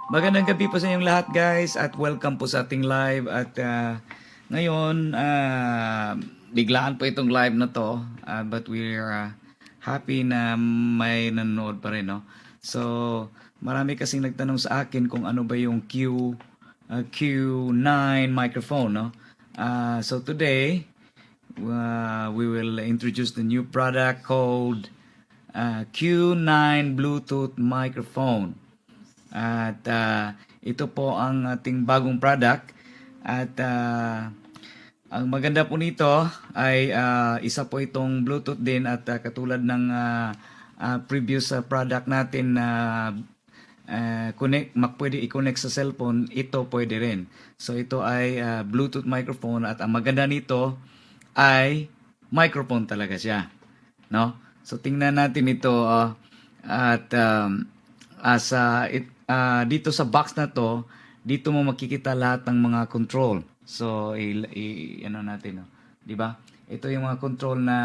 Magandang gabi po sa inyong lahat guys at welcome po sa ating live at ngayon biglaan po itong live na to but we're happy na may nanonood pa rin, no? So marami kasing nagtanong sa akin kung ano ba yung Q9 microphone, no? So today we will introduce the new product called Q9 Bluetooth microphone. At ito po ang ating bagong product at ang maganda po nito ay isa po itong Bluetooth din at katulad ng previous product natin na pwede i-connect sa cellphone, ito pwede rin. So ito ay Bluetooth microphone at ang maganda nito ay microphone talaga siya, no? So tingnan natin ito at dito sa box na to, dito mo makikita lahat ng mga control. So ano natin, no? 'Di ba? Ito yung mga control na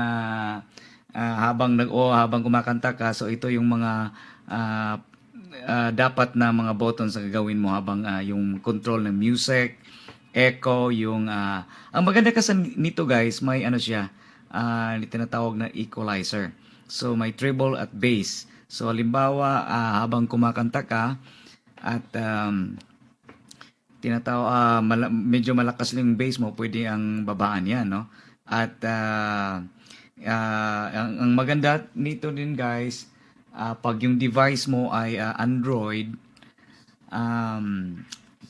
habang kumakanta ka, so ito yung mga dapat na mga buttons na gagawin mo habang yung control ng music, echo, yung ang maganda kasi nito guys, may ano siya, tinatawag na equalizer. So may treble at bass. So halimbawa habang kumakanta ka at medyo malakas lang yung bass mo, pwede ang babaan yan, no? At ang maganda nito din guys, pag yung device mo ay Android,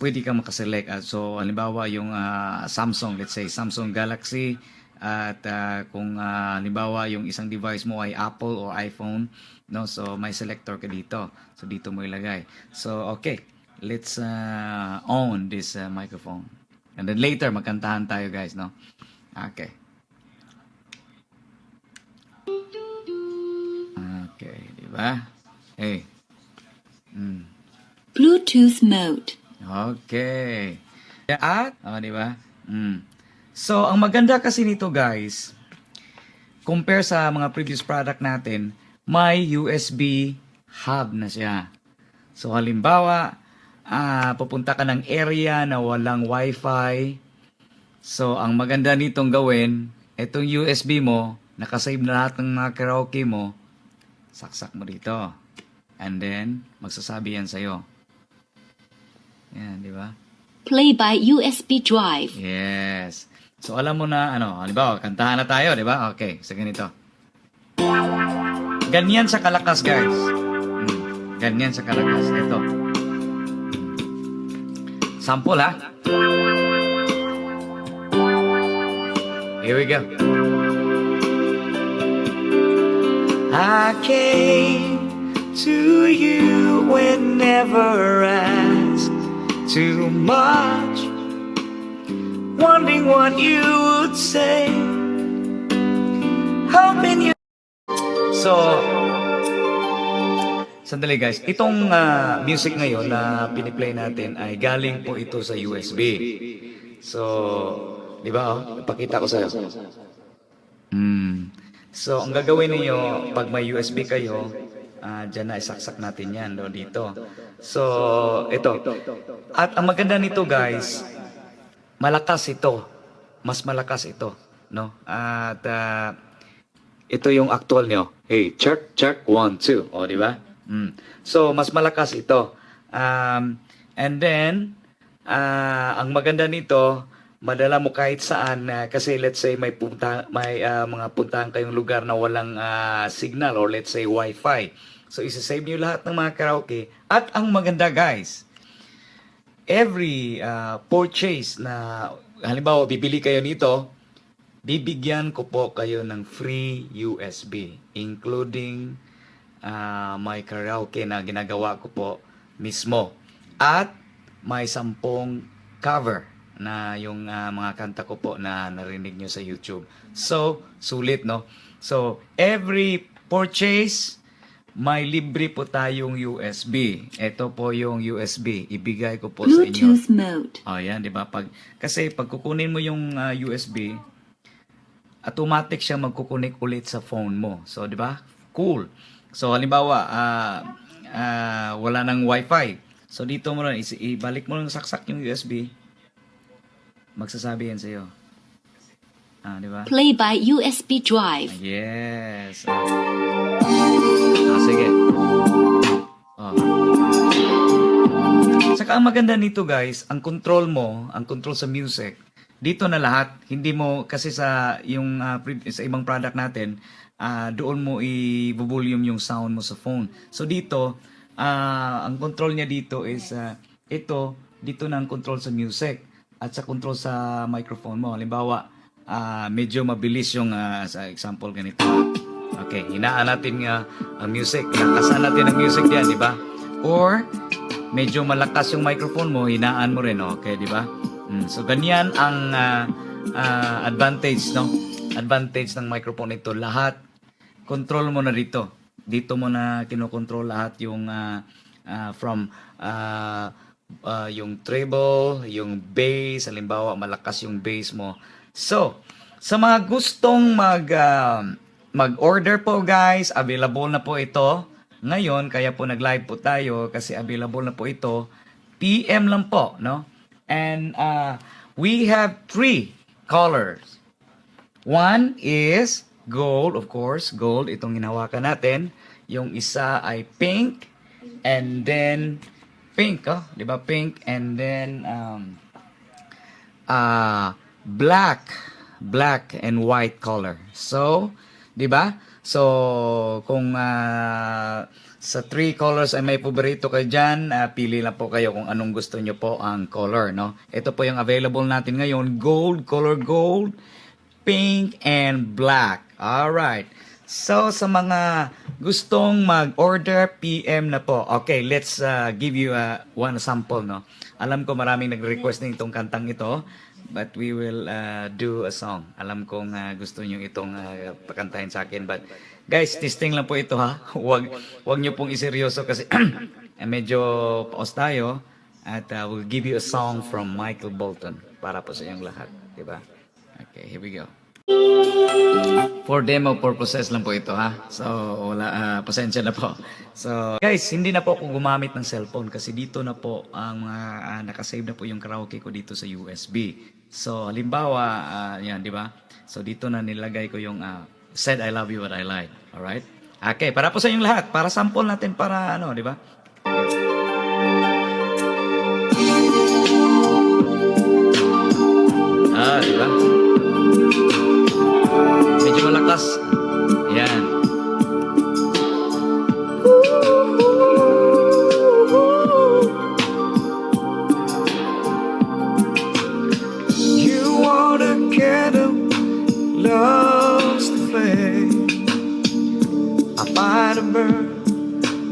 pwede ka makaselect. So halimbawa yung Samsung, let's say Samsung Galaxy, at kung halimbawa yung isang device mo ay Apple or iPhone, no? So may selector ka dito. So dito mo ilagay. So okay, let's on this microphone. And then later magkantahan tayo guys, no? Okay. Okay, di ba? Hey. Bluetooth mode. Okay. At, di ba? So, ang maganda kasi nito guys, compare sa mga previous product natin, may USB hub na siya. So, halimbawa, pupunta ka ng area na walang wifi. So, ang maganda nitong gawin, itong USB mo, nakasave na lahat ng mga karaoke mo, saksak mo dito. And then, magsasabi yan sa'yo. Yan, di ba? Play by USB drive. Yes. So, alam mo na, halimbawa, kantahan na tayo, di ba? Okay, sa ganito. Ganyan sa kalakas, guys. Ganyan sa kalakas. Ito. Sample, ha? Here we go. I came to you when never asked too much, wondering what you would say, hoping you. So, sandali guys, itong music ngayon na piniplay natin ay galing po ito sa USB. So, di ba? Ipakita ko sa'yo. So, ang gagawin niyo pag may USB kayo, dyan na isaksak natin yan dito. So, ito. At ang maganda nito guys, malakas ito. Mas malakas ito, no? At ito yung actual nyo. Hey, check, 1, 2. O, di ba? So, mas malakas ito. And then, ang maganda nito, madala mo kahit saan kasi let's say may mga puntahan kayong lugar na walang signal or let's say wifi. So isa-save niyo lahat ng mga karaoke. At ang maganda guys, every purchase na halimbawa bibili kayo nito, bibigyan ko po kayo ng free USB including my karaoke na ginagawa ko po mismo. At may 10 cover na yung mga kanta ko po na narinig nyo sa YouTube. So, sulit, no? So, every purchase, may libre po tayong USB. Ito po yung USB. Ibigay ko po sa inyo. Bluetooth mode. Oh, yan, di ba? Kasi pag kukunin mo yung USB, automatic siya magkukunik ulit sa phone mo. So, di ba? Cool. So, halimbawa, wala nang wifi. So dito mo lang, ibalik mo lang saksak yung USB. Magsasabi yan sa'yo. Di ba? Play by USB drive. Yes. Sige. Oh. Saka ang maganda nito guys, ang control mo, ang control sa music, dito na lahat. Hindi mo, kasi sa yung sa ibang product natin, doon mo i-volume yung sound mo sa phone. So dito, ang control niya dito is dito na ang control sa music at sa control sa microphone mo. Halimbawa, medyo mabilis yung sa example ganito. Okay, hinaan natin ang music. Lakasan natin ang music diyan, di ba? Or medyo malakas yung microphone mo, hinaan mo rin, okay, di ba? So ganyan ang advantage, no? Advantage ng microphone ito. Lahat control mo na dito. Dito mo na kinokontrol lahat yung from yung treble, yung bass, halimbawa malakas yung bass mo. So, sa mga gustong mag-order po guys, available na po ito ngayon, kaya po nag-live po tayo kasi available na po ito. PM lang po, no? And we have 3 colors. One is gold, of course, gold, itong hinawakan natin. Yung isa ay pink, and then pink, di ba? Pink, and then black and white color. So, di ba? So, kung sa 3 colors ay may paborito kayo dyan, pili lang po kayo kung anong gusto nyo po ang color, no? Ito po yung available natin ngayon, gold, color gold, pink, and black. Alright. So, sa mga gustong mag-order, PM na po. Okay, let's give you one sample, no? Alam ko maraming nag-request ng itong kantang ito, but we will do a song. Alam kong gusto nyo itong pakantahin sa akin, but guys, testing lang po ito, ha. Huwag nyo pong iseryoso kasi medyo paos tayo, at we'll give you a song from Michael Bolton para po sa inyong lahat, di ba? Okay, here we go. For demo purposes lang po ito, ha. So, wala, pasensya na po. So, guys, hindi na po ako gumamit ng cellphone kasi dito na po ang nakasave na po yung karaoke ko dito sa USB. So, halimbawa, yan, di ba? So, dito na nilagay ko yung said I love you what I like. Alright? Okay, para po sa inyong lahat. Para sample natin para ano, di ba? Di ba? Medyo malakas. Yan. You want a candle, lost the flame. I find a bird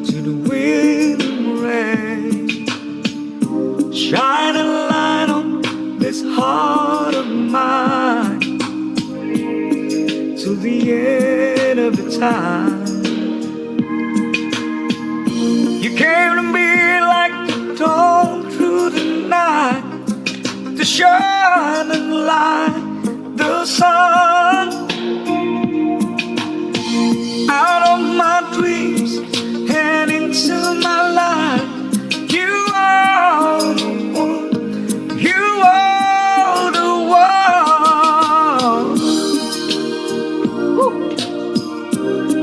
to the wind and rain. Shine a light on this heart of mine to the end of the time. You came to me like the dawn through the night, to shine and light the sun out of my dreams and into my life. You are the one. You are the one.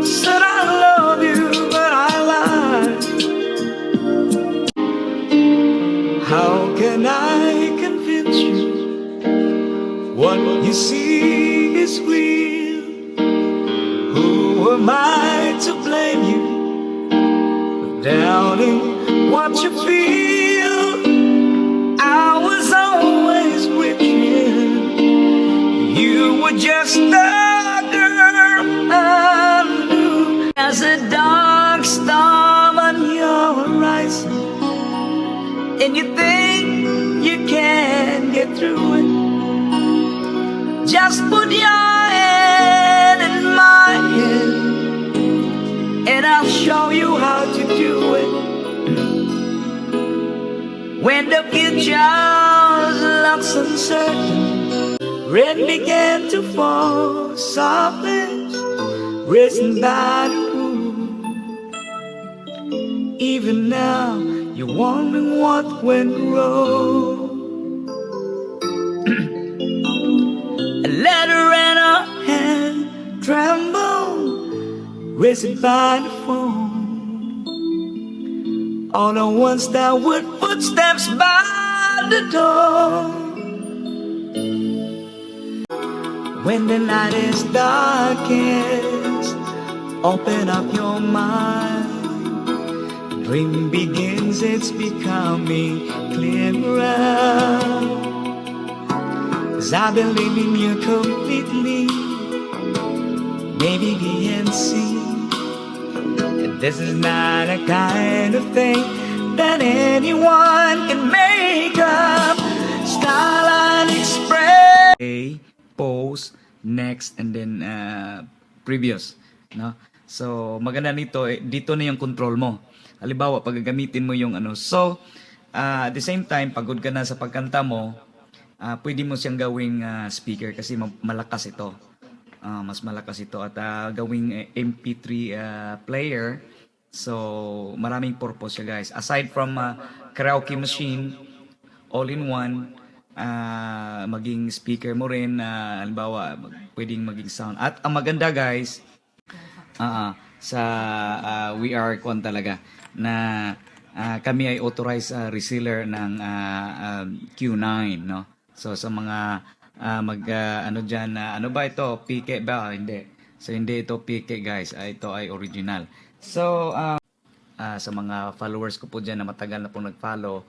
Said I love you, but I lied. How can I convince you what you see is real? Who am I to blame you for doubting what you feel? I was always with you. You were just a girl I knew. As a dark storm on your horizon, and you think you can get through it. Just put your hand in my hand, and I'll show you how to do it. When the future looks uncertain, rain began to fall softly, risen by the moon. Even now, You're wondering what went wrong. A letter in her hand tremble, raised by the phone. All at once there were footsteps by the door. When the night is darkest, open up your mind. Dream begins, it's becoming clearer. 'Cause I believe in you completely. Maybe we can see that this is not a kind of thing that anyone can make up. Starlight Express. Okay, pause, next, and then previous. No? So, maganda nito, dito na yung control mo. Halimbawa, pag gagamitin mo yung ano. So, at the same time, pagod ka na sa pagkanta mo, pwede mo siyang gawing speaker kasi malakas ito. Mas malakas ito at gawing MP3 player. So, maraming purpose siya guys. Aside from karaoke machine, all-in-one, maging speaker mo rin, halimbawa, pwedeng maging sound. At ang maganda guys, sa we are kon talaga na kami ay authorized reseller ng Q9, no? So sa mga ano diyan ano ba ito? PK ba? Hindi. So hindi ito PK guys. Ito ay original. So sa mga followers ko po diyan na matagal na po nag-follow,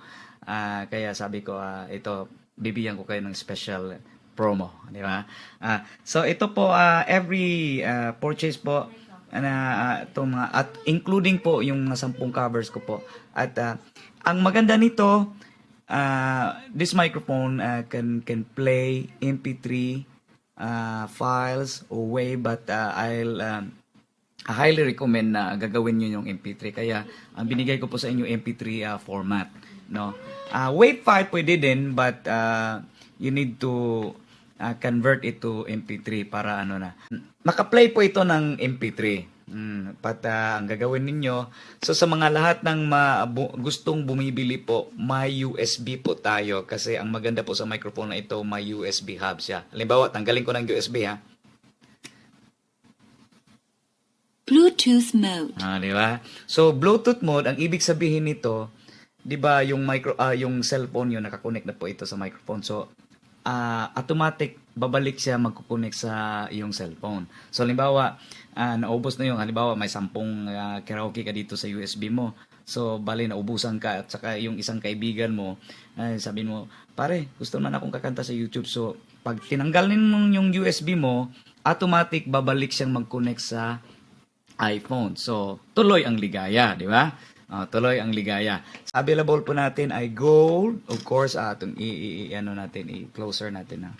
kaya sabi ko ito bibigyan ko kayo ng special promo, di ba? So ito po every purchase po itong mga, at including po yung 10 covers ko po. At ang maganda nito, this microphone can play MP3 files or WAV, but I highly recommend na gagawin niyo yung MP3. Kaya ang binigay ko po sa inyo MP3 format, no. WAV file pwede din, but you need to convert it to MP3 para ano na. Naka-play po ito ng MP3. But ang gagawin ninyo, so sa mga lahat ng gustong bumibili po, may USB po tayo kasi ang maganda po sa microphone na ito, may USB hub siya. Halimbawa, tanggalin ko ng USB ha. Bluetooth mode. Di ba? So Bluetooth mode, ang ibig sabihin nito, 'di ba, yung yung cellphone yun nakakonect na po ito sa microphone. So automatic babalik siya magkukonek sa iyong cellphone. So halimbawa, naubos na yung halimbawa may 10 karaoke ka dito sa USB mo. So bali naubusan ka at saka yung isang kaibigan mo, sabi mo, pare, gusto man akong kakanta sa YouTube. So pag tinanggalin mo yung USB mo, automatic babalik siyang mag-connect sa iPhone. So tuloy ang ligaya, di ba? Tuloy ang ligaya. Available po natin ay gold. Of course, itong ano natin, i-closer natin na.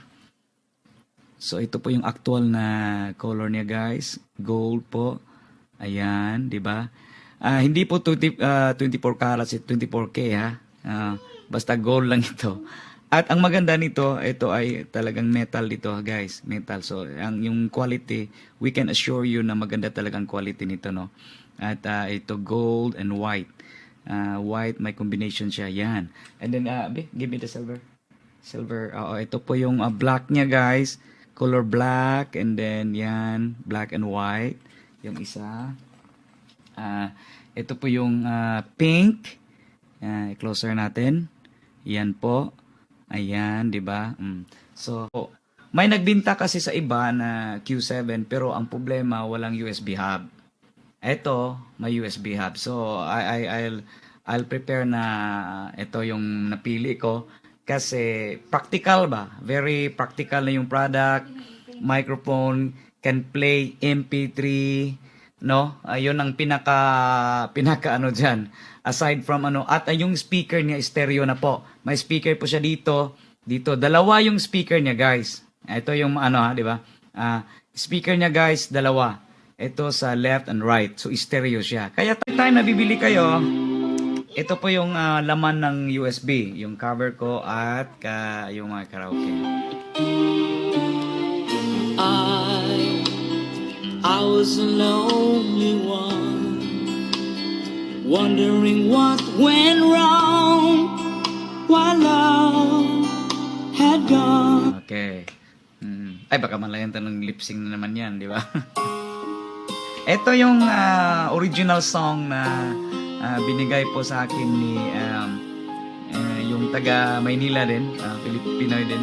So ito po yung actual na color niya guys. Gold po. Ayan, di ba? Hindi po 24 carats, 24K ha. Basta gold lang ito. At ang maganda nito, ito ay talagang metal dito guys. Metal. So yung quality, we can assure you na maganda talagang quality nito, no. At ito gold and white. White, may combination siya. Yan. And then, give me the silver. Silver. Ito po yung black niya, guys. Color black. And then, yan. Black and white. Yung isa. Ito po yung pink. I-closer natin. Yan po. Ayan, di ba? So, may nagbinta kasi sa iba na Q7, pero ang problema, walang USB hub. Ito, may USB hub. So, I'll prepare na ito yung napili ko kasi practical ba? Very practical na yung product. Microphone, can play MP3, no? Ayun ang pinaka ano diyan. Aside from ano, at yung speaker niya stereo na po. May speaker po siya dito. Dalawa yung speaker niya, guys. Ito yung ano, di ba? Speaker niya, guys, dalawa. Ito sa left and right. So, stereo siya. Kaya time na bibili kayo, ito po yung laman ng USB. Yung cover ko at yung mga karaoke. I was a lonely one wondering what went wrong while love had gone. Okay. Ay, baka malayan ng lip sync na naman yan, di ba? Ito yung original song na binigay po sa akin ni yung taga Maynila din, Pinoy din.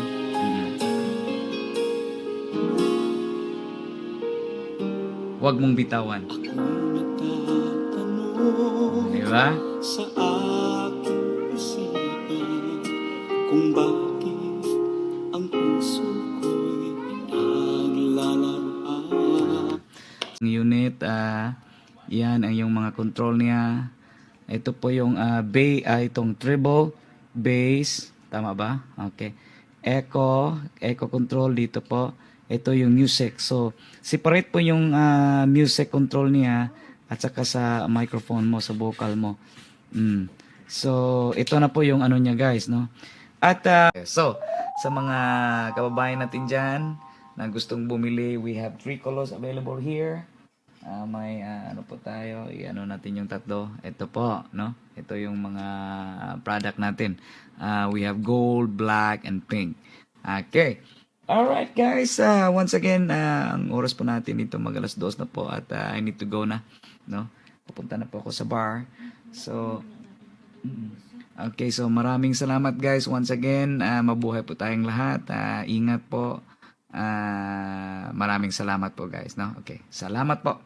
Huwag mong bitawan. Nagtatanong Di ba? sa aking isipan kung bakit ang puso ko'y naglalaroan. Ang unit, yan ang yung mga control niya. Ito po yung itong treble, bass, tama ba? Okay. Echo control dito po. Ito yung music. So, separate po yung music control niya at saka sa microphone mo, sa vocal mo. So, ito na po yung ano niya guys, no? At, so, sa mga kababayan natin dyan na gustong bumili, we have 3 colors available here. May ano po tayo, i-ano natin yung tatlo. Ito po, no? Ito yung mga product natin. We have gold, black, and pink. Okay. Alright guys, once again, ang oras po natin dito mag 2:00 na po at I need to go na, no? Pupunta na po ako sa bar. So, okay, so maraming salamat guys once again. Mabuhay po tayong lahat. Ingat po. Maraming salamat po guys, no? Okay, salamat po.